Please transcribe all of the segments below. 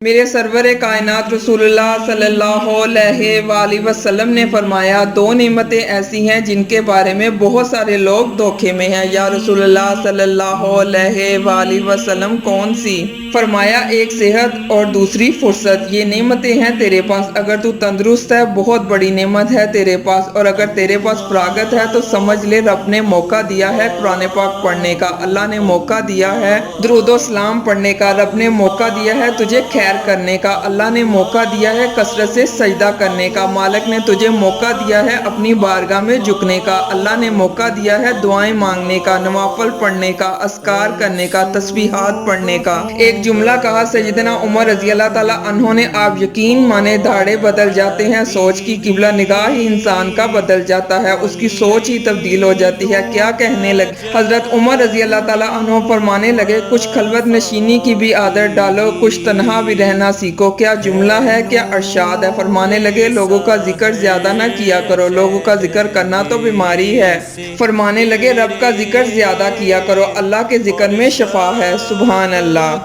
میرے سرور کائنات رسول اللہ صلی اللہ علیہ وآلہ وسلم نے فرمایا، دو نعمتیں ایسی ہیں جن کے بارے میں بہت سارے لوگ دھوکے میں ہیں۔ یا رسول اللہ صلی اللہ علیہ وآلہ وسلم کون سی؟ فرمایا، ایک صحت اور دوسری فرصت۔ یہ نعمتیں ہیں تیرے پاس، اگر تو تندرست ہے بہت بڑی نعمت ہے تیرے پاس، اور اگر تیرے پاس فراغت ہے تو سمجھ لے رب نے موقع دیا ہے قرآن پاک پڑھنے کا، اللہ نے موقع دیا ہے درود و سلام پڑھنے کا، رب نے موقع دیا ہے تجھے خیر کرنے کا، اللہ نے موقع دیا ہے کثرت سے سجدہ کرنے کا، مالک نے تجھے موقع دیا ہے اپنی بارگاہ میں جھکنے کا، اللہ نے موقع دیا ہے دعائیں مانگنے کا، نوافل پڑھنے کا، اذکار کرنے کا، تسبیحات پڑھنے کا۔ ایک جملہ کہا سیدنا عمر رضی اللہ تعالیٰ عنہ نے، آپ یقین مانے دھاڑے بدل جاتے ہیں، سوچ کی قبلہ نگاہ ہی انسان کا بدل جاتا ہے، اس کی سوچ ہی تبدیل ہو جاتی ہے۔ کیا کہنے لگے؟ حضرت عمر رضی اللہ تعالیٰ عنہ فرمانے لگے، کچھ خلوت نشینی کی بھی عادت ڈالو، کچھ تنہا بھی رہنا سیکھو۔ کیا جملہ ہے، کیا ارشاد ہے! فرمانے لگے، لوگوں کا ذکر زیادہ نہ کیا کرو، لوگوں کا ذکر کرنا تو بیماری ہے۔ فرمانے لگے، رب کا ذکر زیادہ کیا کرو، اللہ کے ذکر میں شفا ہے۔ سبحان اللہ!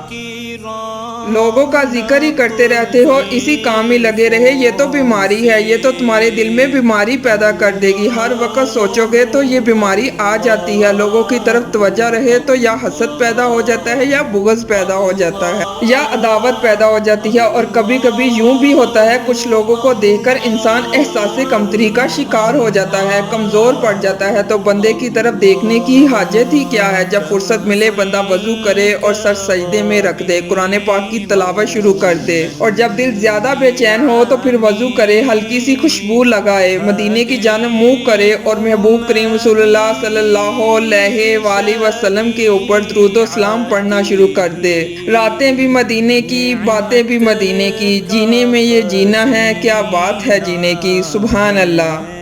لوگوں کا ذکر ہی کرتے رہتے ہو، اسی کام میں لگے رہے، یہ تو بیماری ہے، یہ تو تمہارے دل میں بیماری پیدا کر دے گی۔ ہر وقت سوچو گے تو یہ بیماری آ جاتی ہے۔ لوگوں کی طرف توجہ رہے تو یا حسد پیدا ہو جاتا ہے، یا بغض پیدا ہو جاتا ہے، یا عداوت پیدا ہو جاتی ہے۔ اور کبھی کبھی یوں بھی ہوتا ہے، کچھ لوگوں کو دیکھ کر انسان احساس کمتری کا شکار ہو جاتا ہے، کمزور پڑ جاتا ہے، تو بندے کی طرف دیکھنے کی حاجت ہی کیا ہے؟ جب فرصت ملے بندہ وضو کرے اور سر سجدے میں رکھ دے، قرآن پاک کی تلاوت شروع کر دے، اور جب دل زیادہ بے چین ہو تو پھر وضو کرے، ہلکی سی خوشبو لگائے، مدینے کی جانب منہ کرے اور محبوب کریم رسول اللہ صلی اللہ علیہ وآلہ وسلم کے اوپر درود و سلام پڑھنا شروع کر دے۔ راتیں بھی مدینے کی، باتیں بھی مدینے کی، جینے میں یہ جینا ہے، کیا بات ہے جینے کی۔ سبحان اللہ!